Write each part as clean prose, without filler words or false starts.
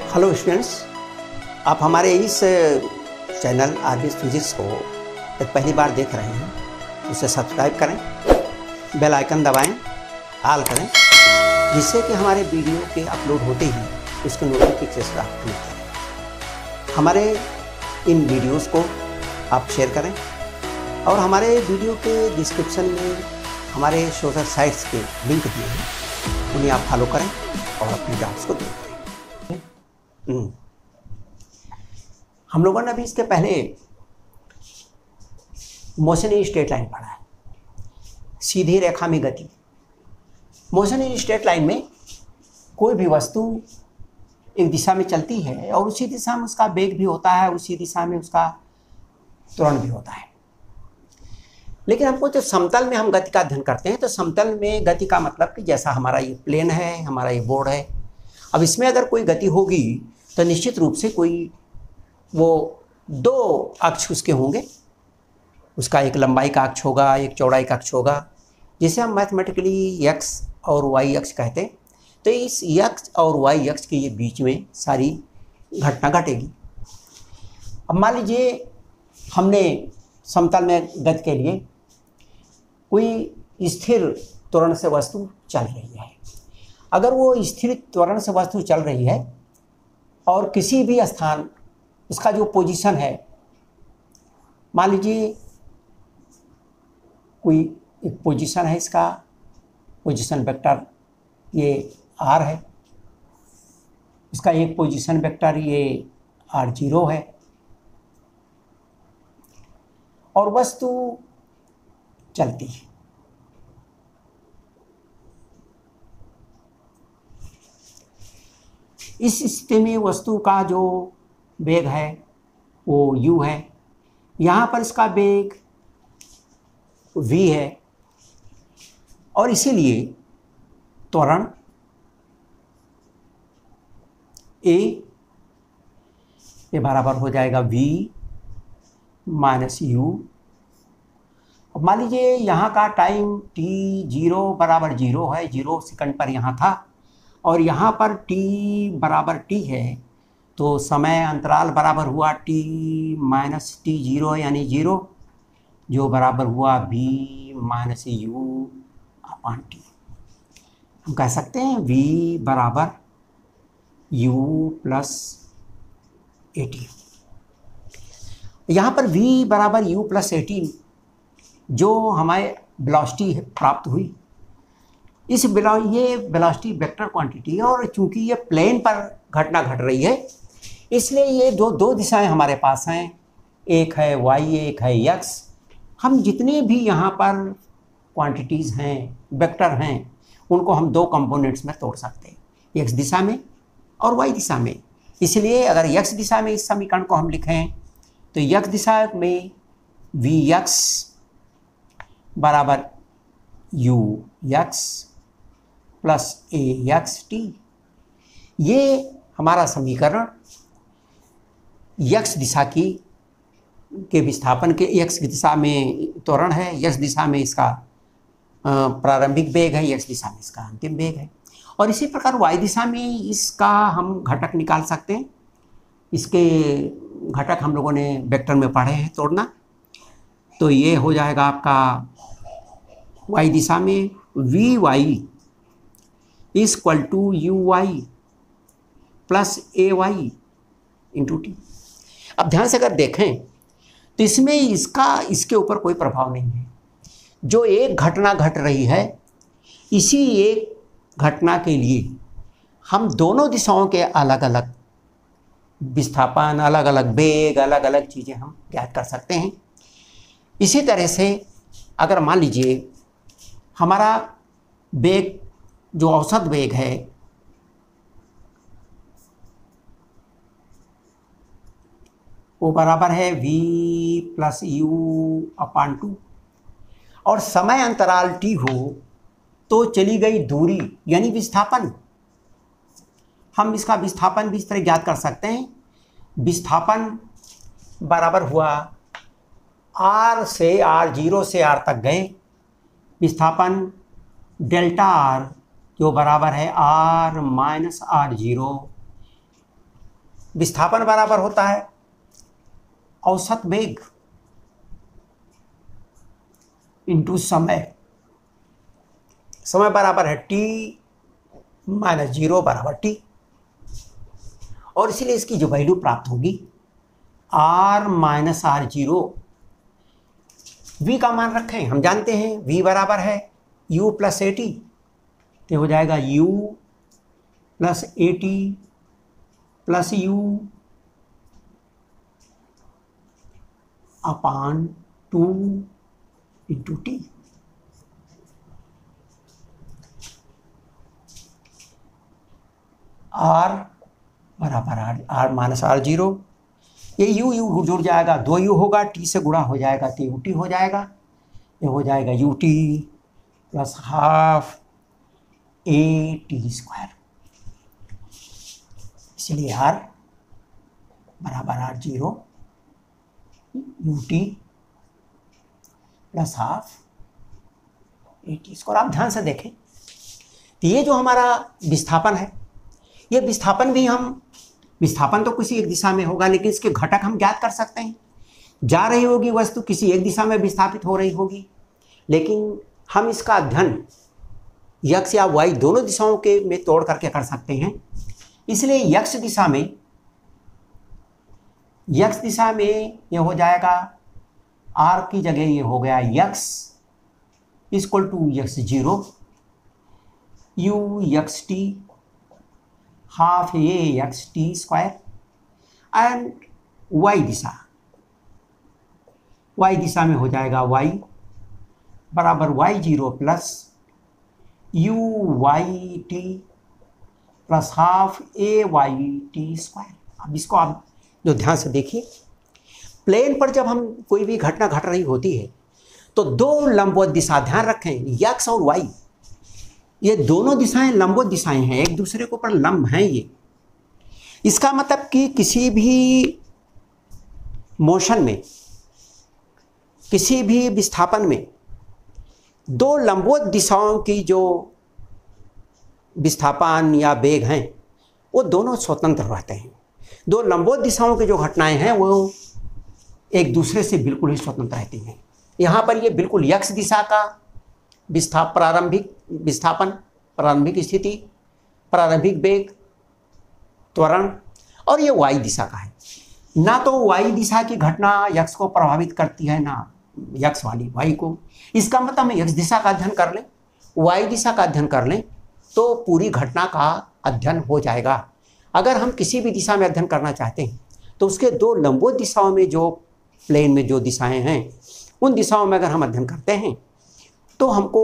Hello students, आप हमारे इस चैनल आरबीएस फिजिक्स को पहली बार देख रहे हैं, उसे सब्सक्राइब करें, बेल आइकन दबाएं, ऑल करें, जिससे कि हमारे वीडियो के अपलोड होते ही उसके नोटिफिकेशन आपको मिलता है। हमारे इन वीडियोस को आप शेयर करें और हमारे वीडियो के डिस्क्रिप्शन में हमारे सोशल साइट्स के लिंक दिए हैं, उन्हें आप फॉलो करें और अपने डाउट्स को दूर करें। हम लोगों ने अभी इसके पहले मोशन इन स्ट्रेट लाइन पढ़ा है, सीधी रेखा में गति। मोशन इन स्ट्रेट लाइन में कोई भी वस्तु एक दिशा में चलती है और उसी दिशा में उसका वेग भी होता है, उसी दिशा में उसका त्वरण भी होता है। लेकिन हमको जब समतल में हम गति का अध्ययन करते हैं तो समतल में गति का मतलब कि जैसा हमारा ये प्लेन है, हमारा ये बोर्ड है, अब इसमें अगर कोई गति होगी तो निश्चित रूप से कोई वो दो अक्ष उसके होंगे, उसका एक लंबाई का अक्ष होगा, एक चौड़ाई का अक्ष होगा, जिसे हम मैथमेटिकली एक्स और वाई अक्ष कहते हैं। तो इस एक्स और वाई अक्ष के ये बीच में सारी घटना घटेगी। अब मान लीजिए हमने समतल में गति के लिए कोई स्थिर त्वरण से वस्तु चल रही है। अगर वो स्थिर त्वरण से वस्तु चल रही है और किसी भी स्थान उसका जो पोजीशन है, मान लीजिए कोई एक पोजीशन है, इसका पोजीशन वेक्टर ये r है, इसका एक पोजीशन वेक्टर ये r0 है और वस्तु चलती है। इस स्थिति में वस्तु का जो वेग है वो u है, यहाँ पर इसका वेग v है और इसीलिए त्वरण a ये बराबर हो जाएगा v माइनस u। अब मान लीजिए यहाँ का टाइम t0 बराबर 0 है, 0 सेकंड पर यहाँ था और यहाँ पर t बराबर t है, तो समय अंतराल बराबर हुआ t माइनस t0 यानी 0, जो बराबर हुआ v माइनस u अपान t। हम कह सकते हैं v बराबर u प्लस at। यहाँ पर v बराबर u प्लस at जो हमारे वेलोसिटी प्राप्त हुई, ये वेलोसिटी वेक्टर क्वांटिटी है और चूंकि ये प्लेन पर घटना घट रही है इसलिए ये दो दिशाएं हमारे पास हैं, एक है y, एक है x। हम जितने भी यहाँ पर क्वांटिटीज़ हैं, वेक्टर हैं, उनको हम दो कंपोनेंट्स में तोड़ सकते हैं, x दिशा में और y दिशा में। इसलिए अगर x दिशा में इस समीकरण को हम लिखें तो x दिशा में vx बराबर ux प्लस axt, ये हमारा समीकरण x दिशा के विस्थापन के, x दिशा में त्वरण है, x दिशा में इसका प्रारंभिक वेग है, x दिशा में इसका अंतिम वेग है। और इसी प्रकार y दिशा में इसका हम घटक निकाल सकते हैं। इसके घटक हम लोगों ने वेक्टर में पढ़े हैं तोड़ना, तो ये हो जाएगा आपका y दिशा में vy is equal to uy plus ay into T. अब ध्यान से अगर देखें तो इसमें इसके ऊपर कोई प्रभाव नहीं है। जो एक घटना घट रही है, इसी एक घटना के लिए हम दोनों दिशाओं के अलग अलग विस्थापन, अलग अलग वेग, अलग अलग चीज़ें हम ज्ञात कर सकते हैं। इसी तरह से अगर मान लीजिए हमारा वेग जो औसत वेग है वो बराबर है v प्लस u अपान 2 और समय अंतराल t हो तो चली गई दूरी यानी विस्थापन। हम इसका विस्थापन भी इस तरह ज्ञात कर सकते हैं। विस्थापन बराबर हुआ r से r0 से r तक गए, विस्थापन डेल्टा r जो बराबर है r माइनस r0 विस्थापन बराबर होता है औसत वेग इंटू समय। समय बराबर है t माइनस 0 बराबर t, और इसलिए इसकी जो वैल्यू प्राप्त होगी r माइनस r0। v का मान रखें, हम जानते हैं v बराबर है u प्लस ए टी, तो हो जाएगा u plus A T plus u upon 2 into T. r बराबर r माइनस r0, ये u जुड़ जाएगा, 2u होगा, t से गुणा हो जाएगा तो ut हो जाएगा, ये हो जाएगा ut plus half A T square. इसलिए r बराबर r0 ut plus half A T square. आप ध्यान से देखें तो ये जो हमारा विस्थापन है, ये विस्थापन भी हम, विस्थापन तो किसी एक दिशा में होगा, लेकिन इसके घटक हम ज्ञात कर सकते हैं। जा रही होगी वस्तु किसी एक दिशा में विस्थापित हो रही होगी, लेकिन हम इसका अध्ययन x या y दोनों दिशाओं के में तोड़ करके कर सकते हैं। इसलिए x दिशा में ये हो जाएगा r की जगह ये हो गया x equal to x0 u x t half a x t square, and y दिशा में हो जाएगा y बराबर y0 प्लस u y टी plus half a y t square. अब इसको आप जो ध्यान से देखिए, प्लेन पर जब हम कोई भी घटना घट रही होती है तो दो लंबवत दिशा, ध्यान रखें x और y, ये दोनों दिशाएं लंबवत दिशाएं हैं, एक दूसरे के ऊपर लंब हैं ये। इसका मतलब कि किसी भी मोशन में, किसी भी विस्थापन में दो लंबवत दिशाओं की जो विस्थापन या वेग हैं वो दोनों स्वतंत्र रहते हैं। दो लंबवत दिशाओं की जो घटनाएं हैं वो एक दूसरे से बिल्कुल ही स्वतंत्र रहती हैं। यहाँ पर ये बिल्कुल x दिशा का प्रारंभिक विस्थापन, प्रारंभिक स्थिति, प्रारंभिक वेग, त्वरण, और ये y दिशा का है। ना तो y दिशा की घटना x को प्रभावित करती है, ना x वाली y को। इसका मतलब हम x दिशा का अध्ययन कर लें, y दिशा का अध्ययन कर लें तो पूरी घटना का अध्ययन हो जाएगा। अगर हम किसी भी दिशा में अध्ययन करना चाहते हैं तो उसके दो लंबवत दिशाओं में, जो प्लेन में जो दिशाएं हैं, उन दिशाओं में अगर हम अध्ययन करते हैं तो हमको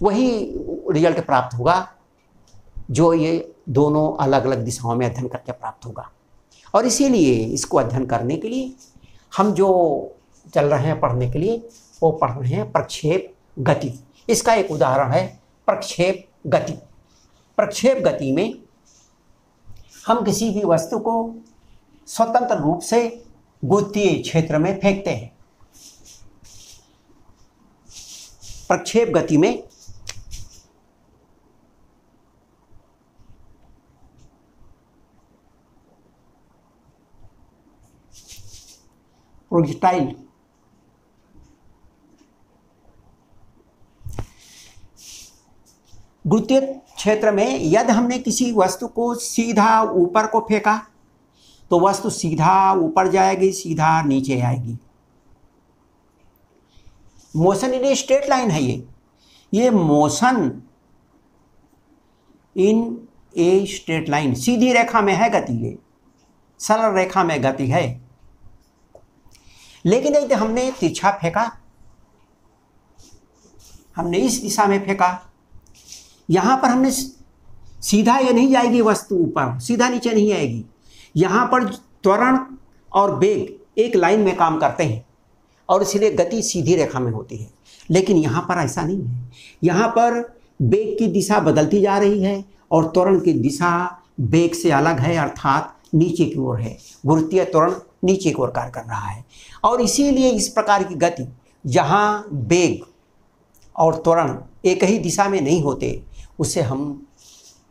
वही रिजल्ट प्राप्त होगा जो ये दोनों अलग अलग दिशाओं में अध्ययन करके प्राप्त होगा। और इसीलिए इसको अध्ययन करने के लिए हम जो चल रहे हैं पढ़ने के लिए, वो पढ़ रहे हैं प्रक्षेप गति। इसका एक उदाहरण है प्रक्षेप गति। प्रक्षेप गति में हम किसी भी वस्तु को स्वतंत्र रूप से गुरुत्वीय क्षेत्र में फेंकते हैं। प्रक्षेप गति में प्रोजेक्टाइल गुरुत्वीय क्षेत्र में यदि हमने किसी वस्तु को सीधा ऊपर को फेंका तो वस्तु सीधा ऊपर जाएगी, सीधा नीचे आएगी। Motion in a straight line है ये motion in a straight line, सीधी रेखा में है गति, ये सरल रेखा में गति है। लेकिन यदि हमने तिरछा फेंका, हमने इस दिशा में फेंका, यहां पर हमने सीधा ये नहीं जाएगी वस्तु ऊपर, सीधा नीचे नहीं आएगी। यहां पर त्वरण और वेग एक लाइन में काम करते हैं और इसलिए गति सीधी रेखा में होती है। लेकिन यहाँ पर ऐसा नहीं है, यहाँ पर वेग की दिशा बदलती जा रही है और त्वरण की दिशा वेग से अलग है, अर्थात नीचे की ओर है। गुरुत्वीय त्वरण नीचे की ओर कार्य कर रहा है और इसीलिए इस प्रकार की गति जहाँ वेग और त्वरण एक ही दिशा में नहीं होते, उसे हम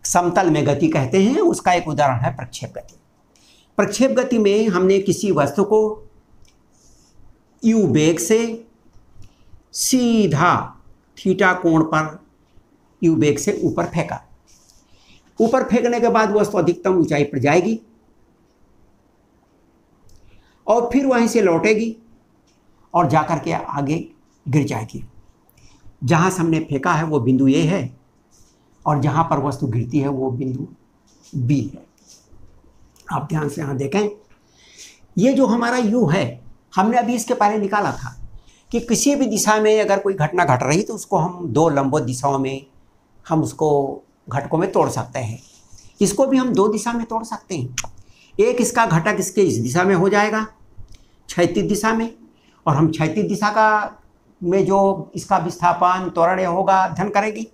समतल में गति कहते हैं। उसका एक उदाहरण है प्रक्षेप गति। प्रक्षेप गति में हमने किसी वस्तु को u वेग से सीधा थीटा कोण पर u वेग से ऊपर फेंका। ऊपर फेंकने के बाद वस्तु अधिकतम ऊंचाई पर जाएगी और फिर वहीं से लौटेगी और जाकर के आगे गिर जाएगी। जहां से हमने फेंका है वो बिंदु A है और जहां पर वस्तु गिरती है वो बिंदु B है। आप ध्यान से यहां देखें, ये जो हमारा U है, हमने अभी इसके पहले निकाला था कि किसी भी दिशा में अगर कोई घटना घट रही तो उसको हम दो लंबवत दिशाओं में हम उसको घटकों में तोड़ सकते हैं। इसको भी हम दो दिशा में तोड़ सकते हैं। एक इसका घटक इसके इस दिशा में हो जाएगा क्षैतिज दिशा में, और हम क्षैतिज दिशा का में जो इसका विस्थापन त्वरण होगा अध्ययन करेंगे,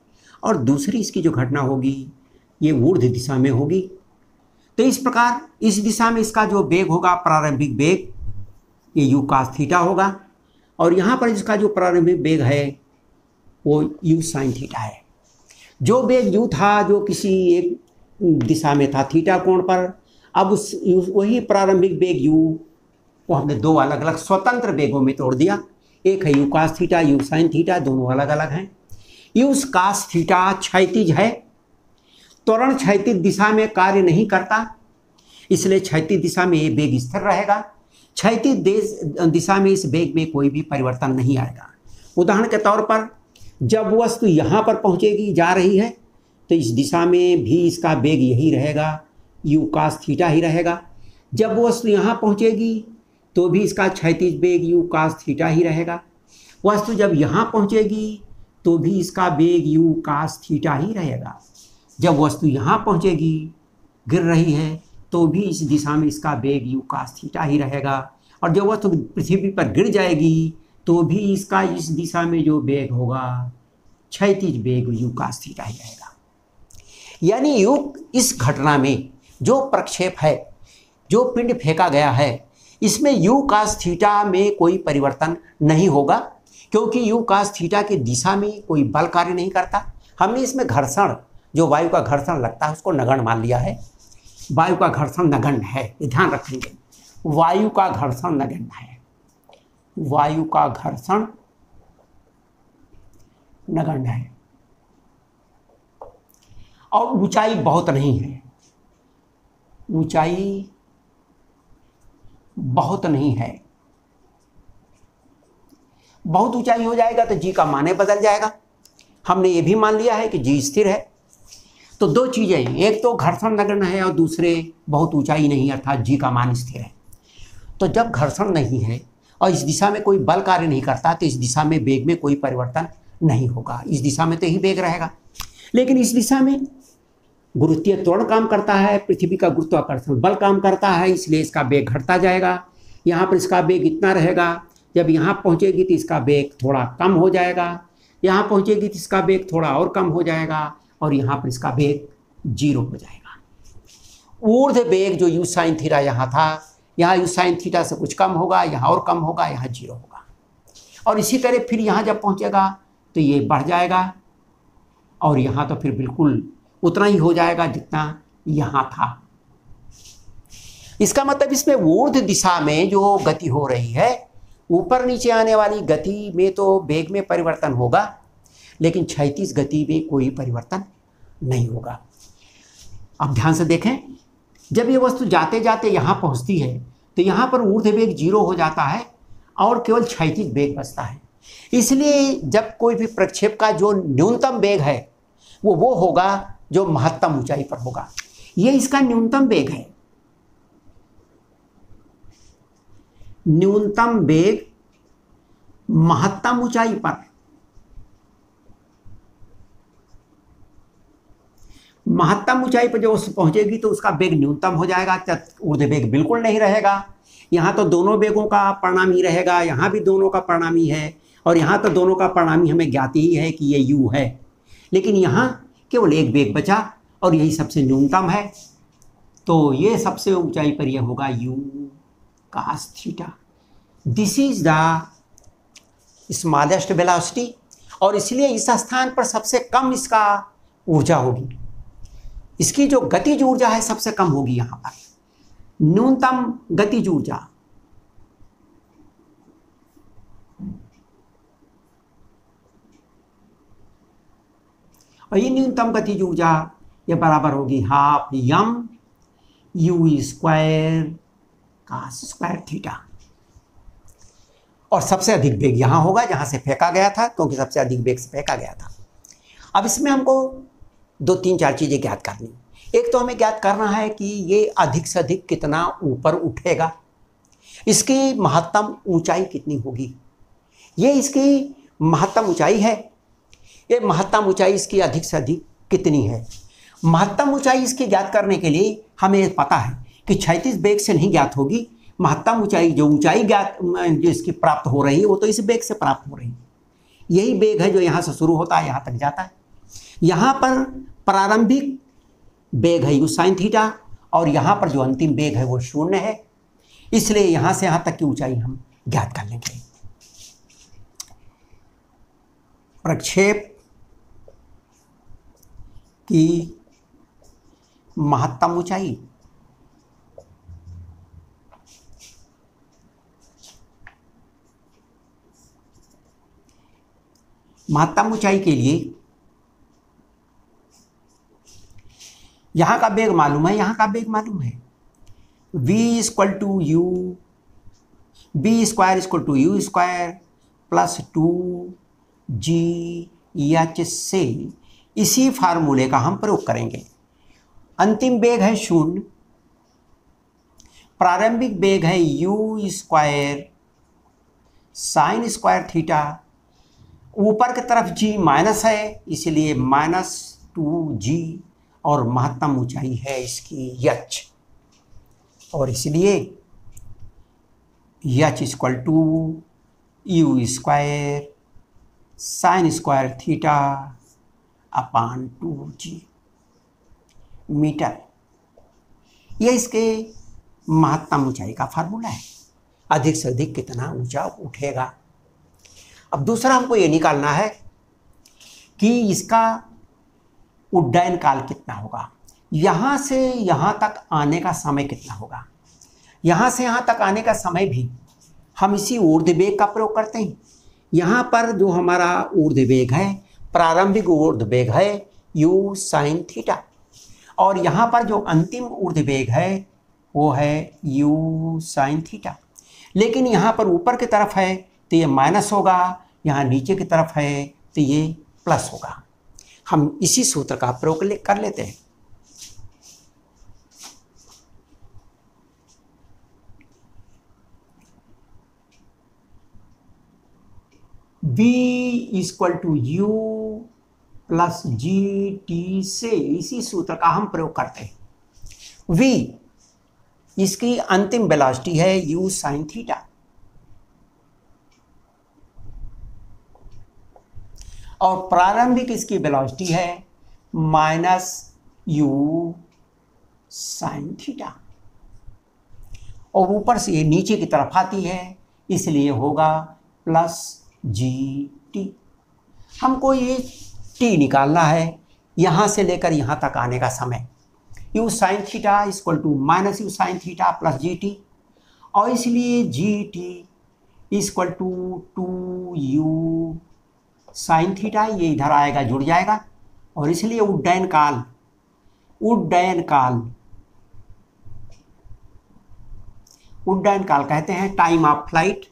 और दूसरी इसकी जो घटना होगी ये ऊर्ध्व दिशा में होगी। तो इस प्रकार इस दिशा में इसका जो वेग होगा प्रारंभिक वेग ये u cos थीटा होगा, और यहाँ पर इसका जो प्रारंभिक वेग है वो u sin थीटा है। जो वेग u था जो किसी एक दिशा में था थीटा कोण पर, अब उस वही प्रारंभिक वेग u को हमने दो अलग अलग स्वतंत्र वेगों में तोड़ दिया। एक है u cos theta, u sin theta, दोनों अलग अलग हैं। u cos थीटा क्षैतिज है, त्वरण क्षैतिज दिशा में कार्य नहीं करता, इसलिए क्षैतिज दिशा में ये वेग स्थिर रहेगा। क्षैतिज दिशा में इस वेग में कोई भी परिवर्तन नहीं आएगा। उदाहरण के तौर पर जब वस्तु यहाँ पर पहुँचेगी, जा रही है, तो इस दिशा में भी इसका वेग यही रहेगा, u cos थीटा ही रहेगा। जब वस्तु यहाँ पहुँचेगी तो भी इसका क्षैतिज वेग u cos थीटा ही रहेगा। वस्तु जब यहाँ पहुँचेगी तो भी इसका वेग u cos थीटा ही रहेगा। जब वस्तु यहाँ पहुँचेगी, गिर रही है, तो भी इस दिशा में इसका वेग u cos थीटा ही रहेगा। और जब वस्तु पृथ्वी पर गिर जाएगी तो भी इसका इस दिशा में जो वेग होगा क्षैतिज वेग u cos थीटा ही रहेगा। यानी इस घटना में जो प्रक्षेप है, जो पिंड फेंका गया है, इसमें u cos थीटा में कोई परिवर्तन नहीं होगा, क्योंकि u cos थीटा की दिशा में कोई बल कार्य नहीं करता। हमने इसमें घर्षण, जो वायु का घर्षण लगता है, उसको नगण्य मान लिया है। वायु का घर्षण नगण्य है, ये ध्यान रखेंगे। वायु का घर्षण नगण्य है, वायु का घर्षण नगण्य है, और ऊंचाई बहुत नहीं है, ऊंचाई बहुत नहीं है। बहुत ऊंचाई हो जाएगा तो जी का मान बदल जाएगा। हमने ये भी मान लिया है कि जी स्थिर है। तो दो चीजें, एक तो घर्षण नगण्य है और दूसरे बहुत ऊंचाई नहीं, अर्थात जी का मान स्थिर है। तो जब घर्षण नहीं है और इस दिशा में कोई बल कार्य नहीं करता तो इस दिशा में वेग में कोई परिवर्तन नहीं होगा। इस दिशा में तो ही वेग रहेगा, लेकिन इस दिशा में गुरुत्वीय त्वरण काम करता है, पृथ्वी का गुरुत्वाकर्षण बल काम करता है, इसलिए इसका वेग घटता जाएगा। यहाँ पर इसका वेग इतना रहेगा, जब यहाँ पहुँचेगी तो इसका वेग थोड़ा कम हो जाएगा, यहाँ पहुँचेगी तो इसका वेग थोड़ा और कम हो जाएगा, और यहाँ पर इसका वेग 0 हो जाएगा। ऊर्ध्व वेग जो u sin थीटा यहाँ था, यहाँ u sin थीटा से कुछ कम होगा, यहाँ और कम होगा, यहाँ 0 होगा। और इसी तरह फिर यहाँ जब पहुँचेगा तो ये बढ़ जाएगा, और यहाँ तो फिर बिल्कुल उतना ही हो जाएगा जितना यहाँ था। इसका मतलब इसमें ऊर्ध्व दिशा में जो गति हो रही है, ऊपर नीचे आने वाली गति में तो वेग में परिवर्तन होगा, लेकिन क्षैतिज गति में कोई परिवर्तन नहीं होगा। अब ध्यान से देखें, जब ये वस्तु जाते जाते यहाँ पहुँचती है तो यहाँ पर ऊर्ध्व वेग 0 हो जाता है और केवल क्षैतिज वेग बचता है। इसलिए जब कोई भी प्रक्षेप का जो न्यूनतम वेग है वो होगा जो महत्तम ऊंचाई पर होगा। ये इसका न्यूनतम वेग है। न्यूनतम वेग महत्तम ऊंचाई पर, महत्तम ऊंचाई पर जो पहुंचेगी तो उसका वेग न्यूनतम हो जाएगा, ऊर्ध्व वेग बिल्कुल नहीं रहेगा। यहाँ तो दोनों वेगों का परिणाम ही रहेगा, यहाँ भी दोनों का परिणाम ही है, और यहाँ तो दोनों का परिणाम ही हमें ज्ञात ही है कि ये u है, लेकिन यहाँ केवल एक वेग बचा और यही सबसे न्यूनतम है। तो ये सबसे ऊंचाई पर यह होगा u cos theta. This is the smallest velocity, और इसलिए इस स्थान पर सबसे कम इसका ऊर्जा होगी। इसकी जो गतिज ऊर्जा है सबसे कम होगी यहाँ पर। न्यूनतम गतिज ऊर्जा, और ये न्यूनतम गतिज ऊर्जा ये बराबर होगी half m u square cos square theta. और सबसे अधिक वेग यहां होगा जहां से फेंका गया था, क्योंकि सबसे अधिक वेग से फेंका गया था। अब इसमें हमको 2-3-4 चीजें ज्ञात करनी। एक तो हमें ज्ञात करना है कि ये अधिक से अधिक कितना ऊपर उठेगा, इसकी महत्तम ऊंचाई कितनी होगी। ये इसकी महत्तम ऊंचाई है, ये महत्तम ऊंचाई इसकी अधिक से अधिक कितनी है। महत्तम ऊंचाई इसकी ज्ञात करने के लिए हमें पता है कि क्षैतिज वेग से नहीं ज्ञात होगी। महत्तम ऊंचाई जो ऊंचाई ज्ञात जो इसकी प्राप्त हो रही है वो तो इस वेग से प्राप्त हो रही है। यही वेग है जो यहाँ से शुरू होता है यहाँ तक जाता है। यहाँ पर प्रारंभिक वेग है यू साइन थीटा, और यहाँ पर जो अंतिम वेग है वो 0 है। इसलिए यहाँ से यहाँ तक की ऊंचाई हम ज्ञात कर लेंगे। प्रक्षेप की महत्तम ऊंचाई महत्तम ऊंचाई के लिए यहां का वेग मालूम है, यहां का वेग मालूम है। v equal to u v square equal to u square plus 2gh से इसी फार्मूले का हम प्रयोग करेंगे। अंतिम वेग है 0, प्रारंभिक वेग है you square sine square theta, ऊपर की तरफ g माइनस है इसलिए -2g, और महत्तम ऊंचाई है इसकी h, और इसलिए h equal to u square sine square theta upon 2g मीटर। यह इसके महत्तम ऊंचाई का फार्मूला है, अधिक से अधिक कितना ऊंचा उठेगा। अब दूसरा हमको ये निकालना है कि इसका उड्डयन काल कितना होगा, यहाँ से यहाँ तक आने का समय कितना होगा। यहाँ से यहाँ तक आने का समय भी हम इसी ऊर्ध्व वेग का प्रयोग करते हैं। यहाँ पर जो हमारा ऊर्ध्व वेग है, प्रारंभिक ऊर्ध्व वेग है u साइन थीटा, और यहाँ पर जो अंतिम ऊर्ध्व वेग है वो है u साइन थीटा। लेकिन यहाँ पर ऊपर की तरफ है तो ये माइनस होगा, यहाँ नीचे की तरफ है तो ये प्लस होगा। हम इसी सूत्र का प्रयोग कर लेते हैं। v equal to u plus g t से इसी सूत्र का हम प्रयोग करते हैं। v इसकी अंतिम वेलोसिटी है u साइन थीटा, और प्रारंभिक इसकी वेलोसिटी है -u साइन थीटा, और ऊपर से ये नीचे की तरफ आती है इसलिए होगा +gt। हमको ये t निकालना है, यहाँ से लेकर यहाँ तक आने का समय। u sine theta equal to -u sine theta plus gt, और इसलिए gt equal to 2u sine theta, ये इधर आएगा जुड़ जाएगा, और इसलिए उड्डयन काल कहते हैं टाइम ऑफ फ्लाइट,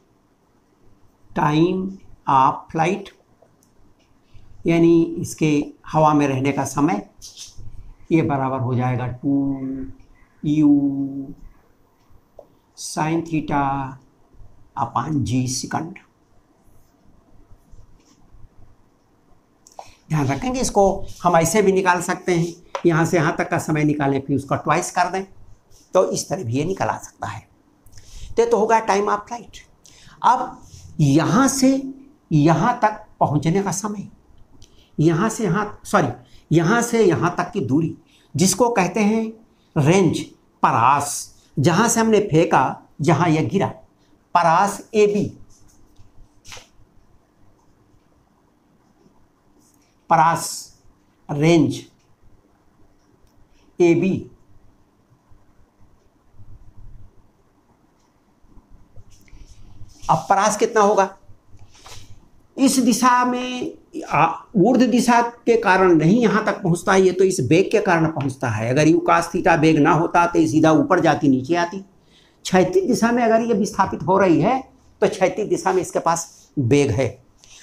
यानी इसके हवा में रहने का समय। ये बराबर हो जाएगा 2u sine theta upon g second. ध्यान रखेंगे, इसको हम ऐसे भी निकाल सकते हैं, यहाँ से यहाँ तक का समय निकालें फिर उसका ट्वाइस कर दें, तो इस तरह भी ये निकला सकता है। तो होगा टाइम ऑफ फ्लाइट। अब यहाँ से यहाँ तक पहुँचने का समय, यहाँ से यहाँ तक की दूरी जिसको कहते हैं रेंज, परास, जहाँ से हमने फेंका जहाँ यह गिरा, परास AB, परास रेंज AB, अब परास कितना होगा, इस दिशा में ऊर्ध्व दिशा के कारण नहीं यहां तक पहुंचता है, ये तो इस बेग के कारण पहुंचता है। अगर यू cos थीटा बेग ना होता तो ये सीधा ऊपर जाती नीचे आती। क्षैतिज दिशा में अगर ये विस्थापित हो रही है तो क्षैतिज दिशा में इसके पास बेग है।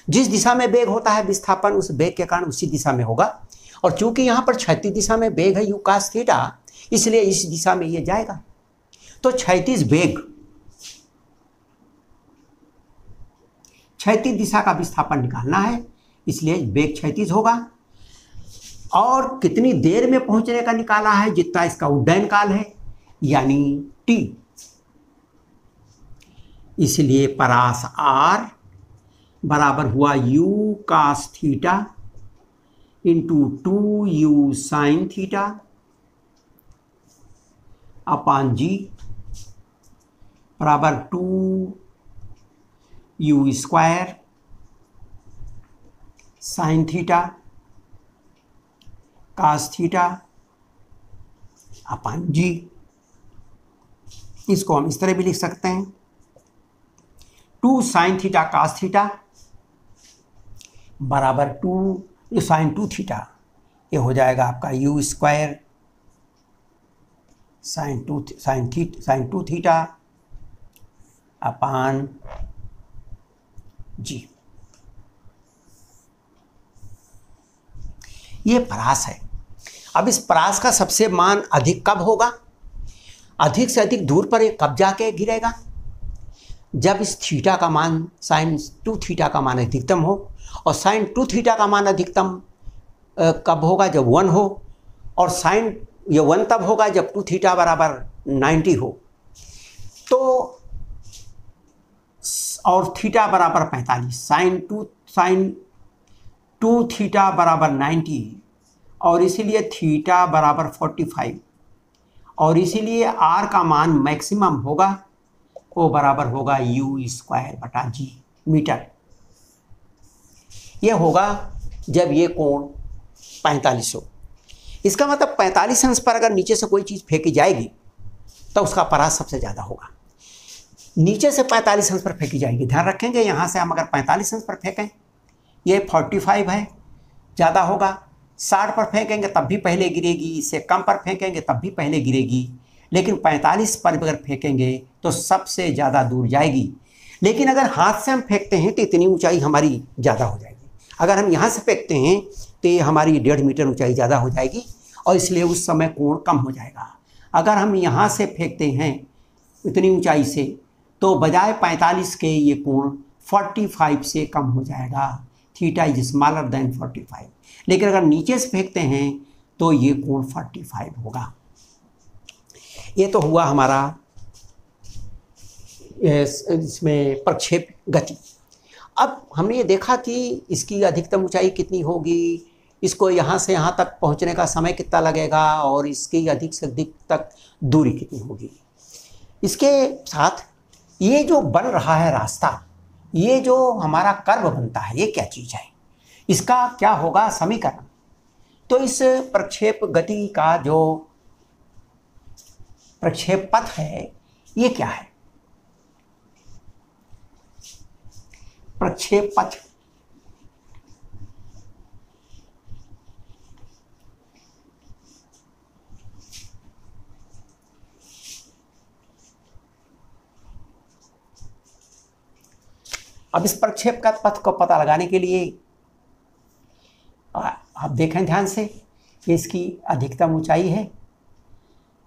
जिस दिशा में बेग होता है विस्थापन उस बेग के कारण उसी दिशा में होगा। और चूंकि यहां पर क्षैतिज दिशा में बेग है यू cos थीटा, इसलिए इस दिशा में ये जाएगा। तो क्षैतिज बेग, क्षैतिज दिशा का विस्थापन निकालना है, इसलिए बेग क्षैतिज होगा। और कितनी देर में पहुंचने का निकाला है, जितना इसका उड्डयन काल है यानी t, इसलिए परास r बराबर हुआ u cos theta into 2u sin theta upon g बराबर 2u square sine theta cos theta upon g. इसको हम इस तरह भी लिख सकते हैं 2 साइन थीटा कास थीटा बराबर 2 साइन 2 थीटा, ये हो जाएगा आपका u square sine 2 theta upon g. ये परास है। अब इस परास का सबसे मान अधिक कब होगा, अधिक से अधिक दूर पर ये कब जाके गिरेगा, जब इस थीटा का मान साइन 2 थीटा का मान अधिकतम हो। और साइन 2 थीटा का मान अधिकतम कब होगा, जब 1 हो। और साइन ये 1 तब होगा जब 2 थीटा बराबर 90 हो। तो और थीटा बराबर 45, साइन 2 थीटा बराबर 90 और इसीलिए थीटा बराबर 45 और इसीलिए r का मान मैक्सिमम होगा, वो बराबर होगा u स्क्वायर बटा जी मीटर। ये होगा जब ये कोण 45 हो। इसका मतलब 45 अंश पर अगर नीचे से कोई चीज़ फेंकी जाएगी तो उसका परास सबसे ज़्यादा होगा। नीचे से 45 अंश पर फेंकी जाएगी, ध्यान रखेंगे। यहाँ से हम अगर 45 अंश पर फेंकें, ये 45 है, ज़्यादा होगा। 60 पर फेंकेंगे तब भी पहले गिरेगी, इससे कम पर फेंकेंगे तब भी पहले गिरेगी, लेकिन 45 पर अगर फेंकेंगे तो सबसे ज़्यादा दूर जाएगी। लेकिन अगर हाथ से हम फेंकते हैं तो इतनी ऊंचाई हमारी ज़्यादा हो जाएगी। अगर हम यहाँ से फेंकते हैं तो ये हमारी 1.5 मीटर ऊंचाई ज़्यादा हो जाएगी और इसलिए उस समय कोण कम हो जाएगा। अगर हम यहाँ से फेंकते हैं इतनी ऊंचाई से तो बजाय 45 के ये कोण 45 से कम हो जाएगा। Theta is smaller than 45। लेकिन अगर नीचे से फेंकते हैं तो ये कोण 45 होगा। ये तो हुआ हमारा इसमें प्रक्षेप गति। अब हमने ये देखा कि इसकी अधिकतम ऊंचाई कितनी होगी, इसको यहाँ से यहाँ तक पहुँचने का समय कितना लगेगा और इसकी अधिक से अधिक तक दूरी कितनी होगी। इसके साथ ये जो बन रहा है रास्ता, ये जो हमारा कर्व बनता है, ये क्या चीज़ है, इसका क्या होगा समीकरण। तो इस प्रक्षेप गति का जो प्रक्षेप पथ है ये क्या है, प्रक्षेप पथ अब इस प्रक्षेप का पथ को पता लगाने के लिए आप देखें ध्यान से कि इसकी अधिकतम ऊंचाई है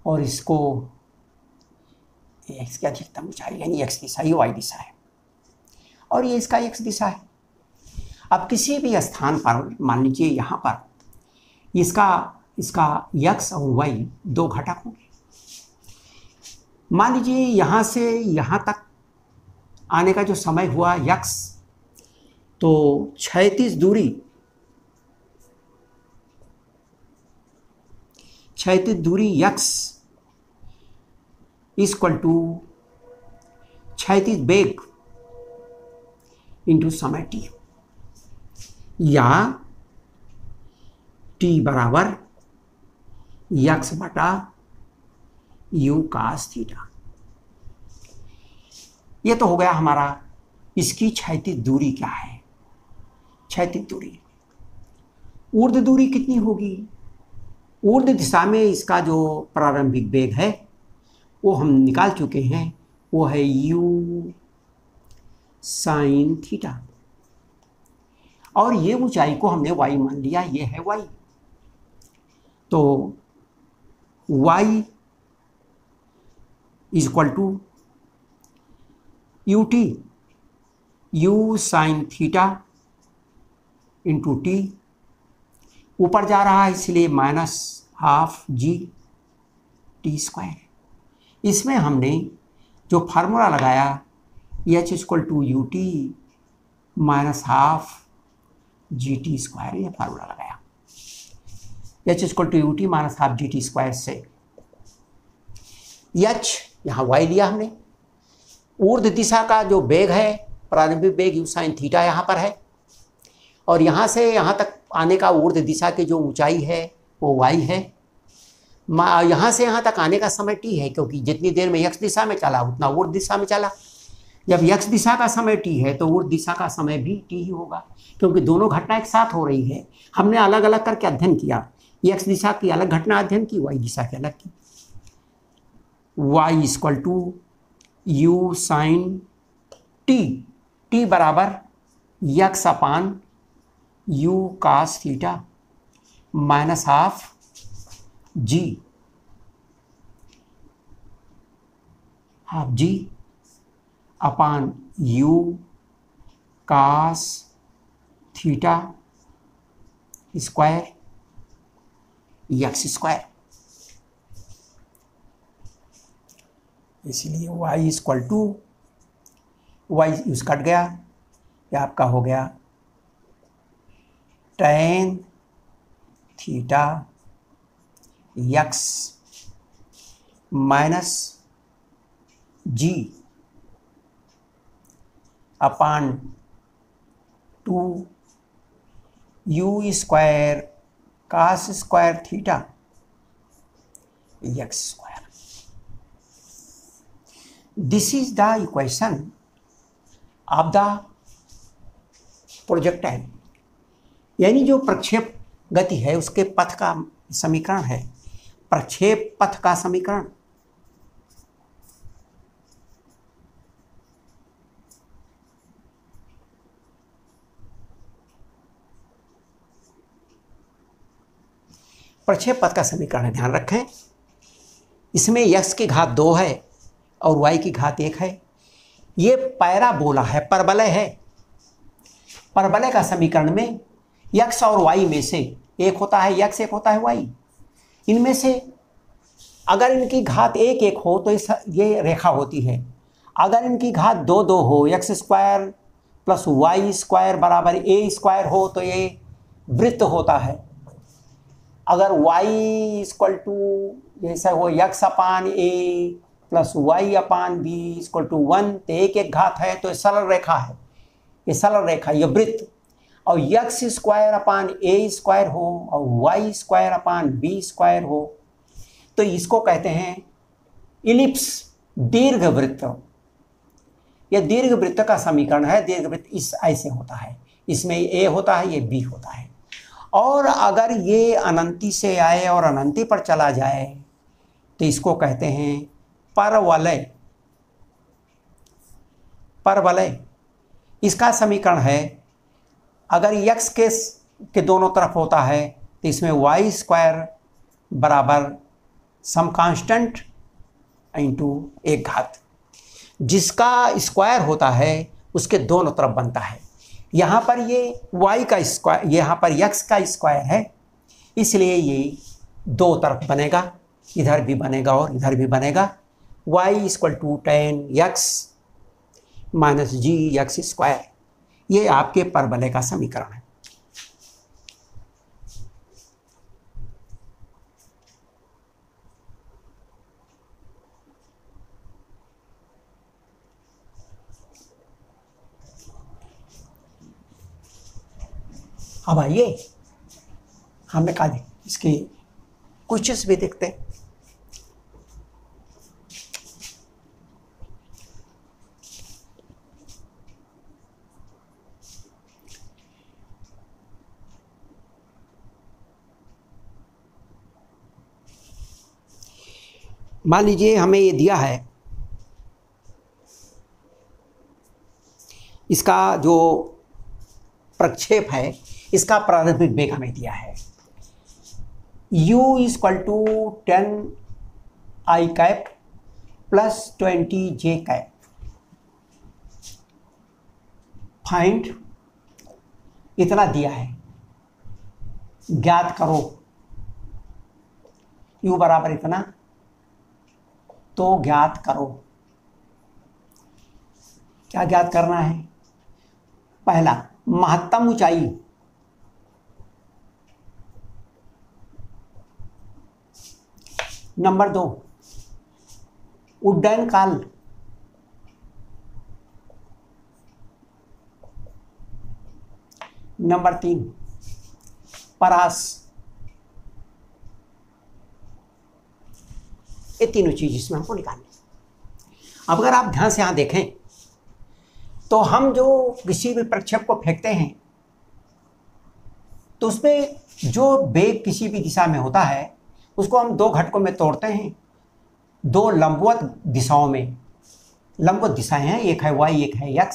और इसकी अधिकतम ऊंचाई यानी x दिशा, ये y दिशा है और ये इसका x दिशा है। अब किसी भी स्थान पर मान लीजिए यहाँ पर इसका x और y दो घटक होंगे। मान लीजिए यहाँ से यहाँ तक आने का जो समय हुआ x, तो क्षैतिज दूरी x इक्वल टू क्षैतिज बेग इंटू समय t, या t बराबर x बटा u cos थीटा। ये तो हो गया हमारा इसकी क्षैतिज दूरी क्या है? क्षैतिज दूरी, ऊर्ध्व दूरी कितनी होगी? ऊर्ध्व दिशा में इसका जो प्रारंभिक वेग है वो हम निकाल चुके हैं, वो है u साइन थीटा, और ये ऊंचाई को हमने y मान लिया, ये है y। तो y is equal to ut u sine theta into T, ऊपर जा रहा है इसलिए minus half g t square. इसमें हमने जो फार्मूला लगाया h equal to u t minus half g t square, यह फार्मूला लगाया h equal to u t minus half g t square से h यहाँ y लिया हमने, ऊर्ध्व दिशा का जो वेग है प्रारंभिक वेग u साइन थीटा यहाँ पर है, और यहाँ से यहाँ तक आने का ऊर्ध्व दिशा की जो ऊंचाई है वो y है। यहाँ से यहाँ तक आने का समय t है, क्योंकि जितनी देर में x दिशा में चला उतना ऊर्ध्व दिशा में चला। जब x दिशा का समय t है तो ऊर्ध्व दिशा का समय भी t ही होगा, क्योंकि दोनों घटना एक साथ हो रही है। हमने अलग अलग करके अध्ययन किया, x दिशा की अलग घटना अध्ययन की, y दिशा की अलग की। y equal to u sine t बराबर x upon u cos theta minus half g upon u cos theta square x square. इसलिए y इक्वल टू y यूज कट गया, यह आपका हो गया tan theta x minus g upon 2 u square cos square theta x square. This is the equation of the projectile, यानी जो प्रक्षेप गति है उसके पथ का समीकरण है, प्रक्षेप पथ का समीकरण। प्रक्षेप पथ का समीकरण है, ध्यान रखें। इसमें x की घात 2 है और y की घात 1 है। ये पैराबोला है, परवलय है। परवलय का समीकरण में x और y में से एक होता है x, एक होता है y। इनमें से अगर इनकी घात 1 1 हो तो ये रेखा होती है। अगर इनकी घात 2 2 हो, x square plus y square बराबर a स्क्वायर हो तो ये वृत्त होता है। अगर y इक्वल टू जैसा हो x upon a plus y upon b equal to 1, तो एक एक घात है तो ये सरल रेखा है, ये सरल रेखा, ये वृत्त। और x square upon a square हो और y square upon b square हो तो इसको कहते हैं इलिप्स, दीर्घ वृत्त। यह दीर्घ वृत्त का समीकरण है। दीर्घ वृत्त इस ऐसे होता है, इसमें a होता है, ये b होता है। और अगर ये अनंती से आए और अनंती पर चला जाए तो इसको कहते हैं परवलय। परवलय इसका समीकरण है, अगर x के दोनों तरफ होता है तो इसमें y स्क्वायर बराबर सम कांस्टेंट इंटू एक घात, जिसका स्क्वायर होता है उसके दोनों तरफ बनता है। यहाँ पर ये y का स्क्वायर, यहाँ पर x का स्क्वायर है, इसलिए ये दो तरफ बनेगा, इधर भी बनेगा और इधर भी बनेगा। y equal to tan x minus g x square, ये आपके परवलय का समीकरण है। अब आइए हमने कहा इसके क्वेश्चंस भी देखते हैं। मान लीजिए हमें ये दिया है, इसका जो प्रक्षेप है, इसका प्रारंभिक वेग हमें दिया है u equal to 10 i cap plus 20 j cap. Find, इतना दिया है, ज्ञात करो u बराबर इतना, तो ज्ञात करो। क्या ज्ञात करना है? पहला, महत्तम ऊंचाई, नंबर 2 उड्डयन काल, नंबर 3 परास। ये तीनों चीज इसमें हमको निकालनी। अब अगर आप ध्यान से यहां देखें तो हम जो किसी भी प्रक्षेप को फेंकते हैं तो उसमें जो वेग किसी भी दिशा में होता है उसको हम दो घटकों में तोड़ते हैं, दो लंबवत दिशाओं में। लंबवत दिशाएं हैं, एक है y, एक है x।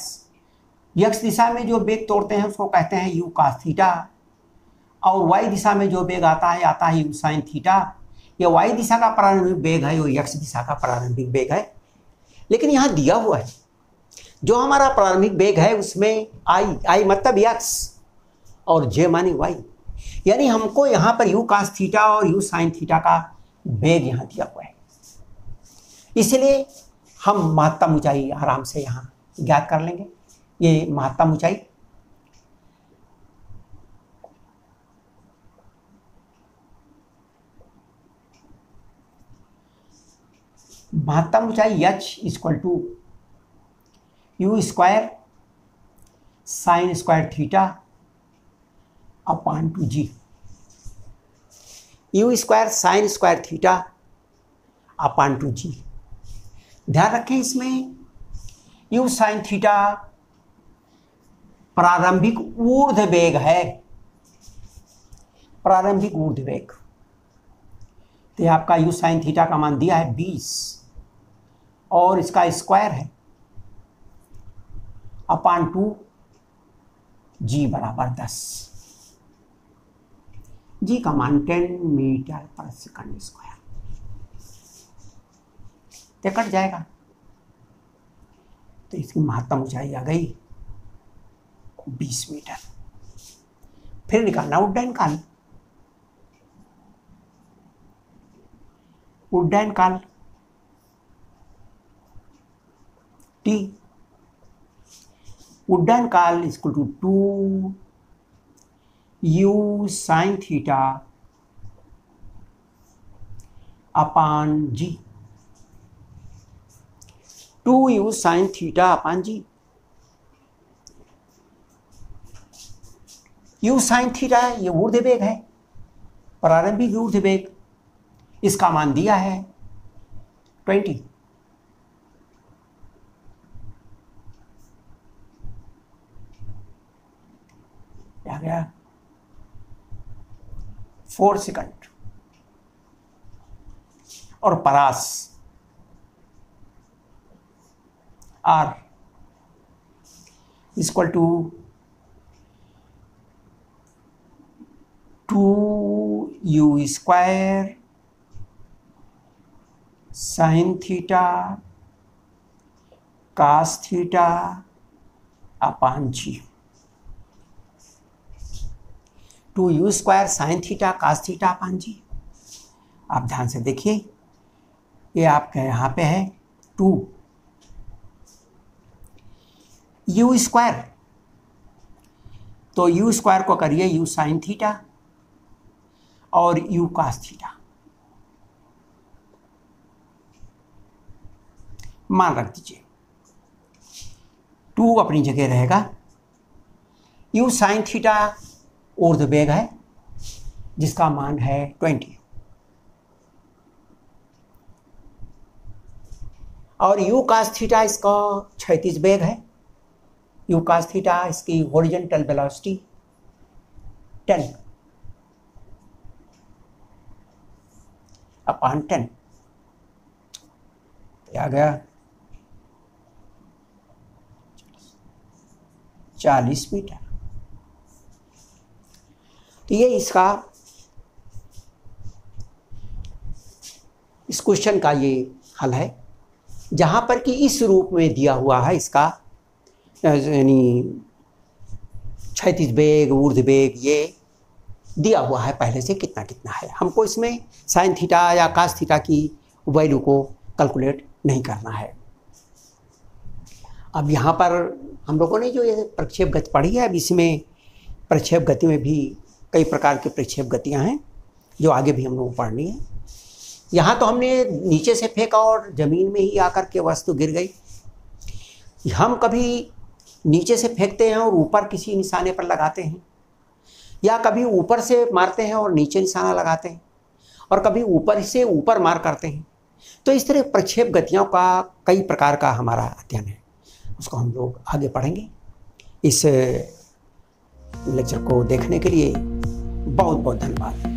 x दिशा में जो वेग तोड़ते हैं उसको कहते हैं u cos थीटा, और y दिशा में जो वेग आता है u sin थीटा। ये y दिशा का प्रारंभिक वेग है, ये x दिशा का प्रारंभिक वेग है। लेकिन यहाँ दिया हुआ है जो हमारा प्रारंभिक वेग है उसमें I मतलब x और j मानी y, यानी हमको यहाँ पर u cos थीटा और u sin थीटा का वेग यहाँ दिया हुआ है। इसलिए हम महत्तम ऊंचाई आराम से यहाँ ज्ञात कर लेंगे। ये महत्तम ऊंचाई h equal to u square sine square theta upon 2g। u square sine square theta upon 2g। ध्यान रखें इसमें u साइन थीटा प्रारंभिक ऊर्ध्व वेग है, प्रारंभिक ऊर्ध्व वेग। तो आपका u साइन थीटा का मान दिया है 20 और इसका स्क्वायर है अपॉन 2g बराबर 10। g का मान 10 मीटर पर सेकंड स्क्वायर। तो कट जाएगा, तो इसकी महत्तम ऊंचाई आ गई 20 मीटर। फिर निकालना उड्डयन काल। उड्डयन काल t, उड्डयन काल equal to 2u sine theta upon g। 2u sine theta upon g। u sine theta ये ऊर्ध्व वेग है, प्रारंभिक ऊर्ध्व वेग। इसका मान दिया है 20। आ गया 4 सेकंड। और परास r equal to 2u square sine theta cos theta upon g। 2u square sine theta cos theta upon g। आप ध्यान से देखिए, ये आपके यहाँ पे है 2 u स्क्वायर, तो u स्क्वायर को करिए u साइन थीटा और u कास थीटा। मान रख दीजिए, 2 अपनी जगह रहेगा। u साइन थीटा ऊर्ध्व वेग है जिसका मान है 20, और u cos थीटा इसका क्षैतिज वेग है। u cos थीटा इसकी हॉरिजॉन्टल वेलोसिटी 10 अपॉन 10। आ गया 40 मीटर। तो ये इसका इस क्वेश्चन का ये हल है, जहां पर कि इस रूप में दिया हुआ है इसका, यानी क्षैतिज वेग ऊर्ध्व वेग ये दिया हुआ है पहले से कितना कितना है। हमको इसमें साइन थीटा या कास थीटा की वैल्यू को कैलकुलेट नहीं करना है। अब यहाँ पर हम लोगों ने जो ये प्रक्षेप गति पढ़ी है, अब इसमें प्रक्षेप गति में भी कई प्रकार की प्रक्षेप गतियाँ हैं जो आगे भी हम लोगों को पढ़नी है। यहाँ तो हमने नीचे से फेंका और ज़मीन में ही आकर के वस्तु गिर गई। हम कभी नीचे से फेंकते हैं और ऊपर किसी निशाने पर लगाते हैं, या कभी ऊपर से मारते हैं और नीचे निशाना लगाते हैं, और कभी ऊपर से ऊपर मार करते हैं। तो इस तरह प्रक्षेप गतियों का कई प्रकार का हमारा अध्ययन है, उसको हम लोग आगे पढ़ेंगे। इस लेक्चर को देखने के लिए बहुत बहुत धन्यवाद।